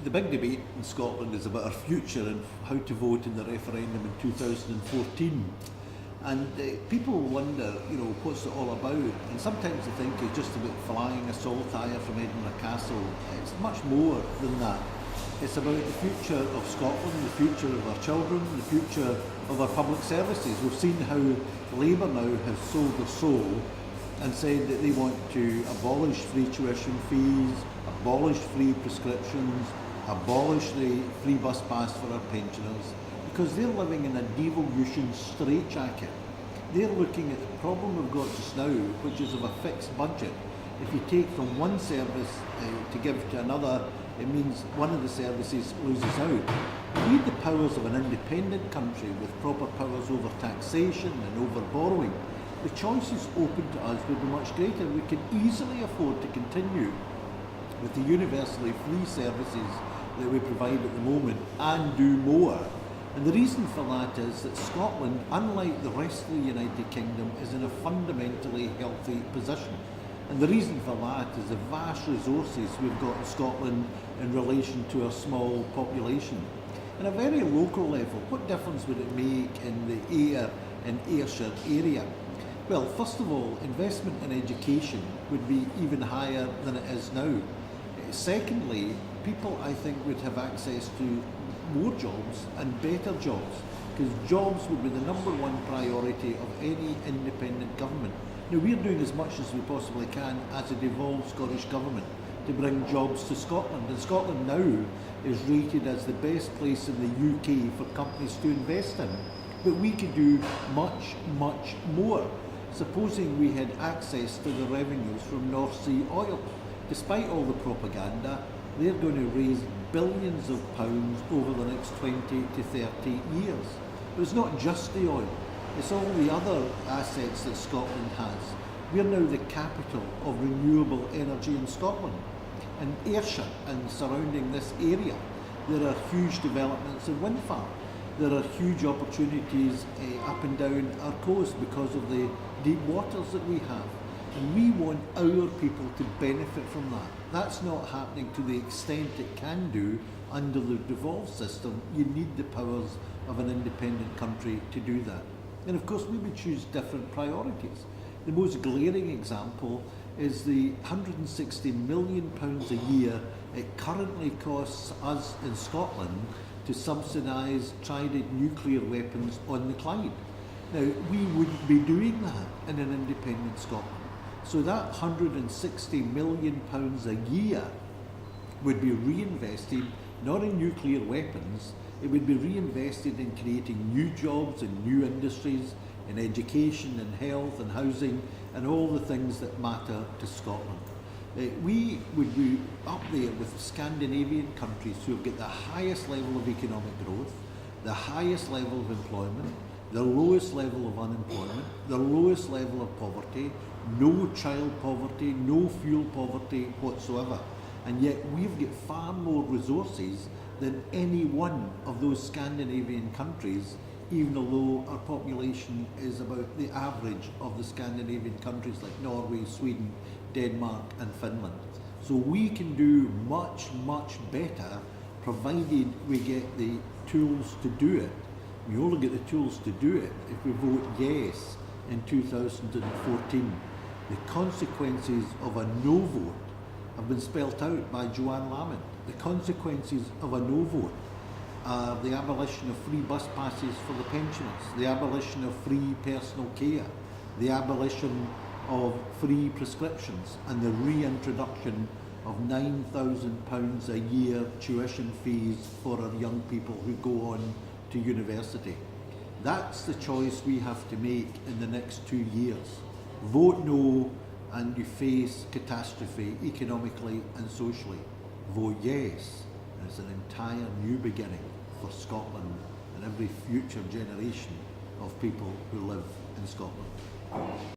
the big debate in Scotland is about our future and how to vote in the referendum in 2014. And people wonder, what's it all about? And sometimes they think it's just about flying a solitaire from Edinburgh Castle. It's much more than that. It's about the future of Scotland, the future of our children, the future of our public services. We've seen how Labour now has sold their soul and said that they want to abolish free tuition fees, abolish free prescriptions, abolish the free bus pass for our pensioners, because they're living in a devolution straitjacket. They're looking at the problem we've got just now, which is of a fixed budget. If you take from one service to give to another, it means one of the services loses out. We need the powers of an independent country with proper powers over taxation and over borrowing. The choices open to us will be much greater. We can easily afford to continue with the universally free services that we provide at the moment and do more. And the reason for that is that Scotland, unlike the rest of the United Kingdom, is in a fundamentally healthy position. And the reason for that is the vast resources we've got in Scotland in relation to our small population. On a very local level, what difference would it make in the Ayr and Ayrshire area? Well, first of all, investment in education would be even higher than it is now. Secondly, people, I think, would have access to more jobs and better jobs, because jobs would be the number one priority of any independent government. Now, we're doing as much as we possibly can as a devolved Scottish government to bring jobs to Scotland, and Scotland now is rated as the best place in the UK for companies to invest in. But we could do much, much more. Supposing we had access to the revenues from North Sea oil. Despite all the propaganda, they're going to raise billions of pounds over the next 20 to 30 years. But it's not just the oil, it's all the other assets that Scotland has. We're now the capital of renewable energy in Scotland. In Ayrshire and surrounding this area, there are huge developments in wind farms. There are huge opportunities up and down our coast because of the deep waters that we have. And we want our people to benefit from that. That's not happening to the extent it can do under the devolved system. You need the powers of an independent country to do that. And of course, we would choose different priorities. The most glaring example is the £160 million a year it currently costs us in Scotland to subsidise Trident nuclear weapons on the Clyde. Now, we wouldn't be doing that in an independent Scotland. So that £160 million a year would be reinvested not in nuclear weapons, it would be reinvested in creating new jobs and new industries, in education and health and housing and all the things that matter to Scotland. We would be up there with Scandinavian countries who have got the highest level of economic growth, the highest level of employment, the lowest level of unemployment, the lowest level of poverty, no child poverty, no fuel poverty whatsoever. And yet we've got far more resources than any one of those Scandinavian countries, even although our population is about the average of the Scandinavian countries like Norway, Sweden, Denmark and Finland. So we can do much, much better provided we get the tools to do it. We only get the tools to do it if we vote yes in 2014. The consequences of a no vote have been spelt out by Joanne Lamont. The consequences of a no vote are the abolition of free bus passes for the pensioners, the abolition of free personal care, the abolition of free prescriptions and the reintroduction of £9,000 a year tuition fees for our young people who go on to university. That's the choice we have to make in the next 2 years. Vote no and you face catastrophe economically and socially. Vote yes and it's an entire new beginning for Scotland and every future generation of people who live in Scotland.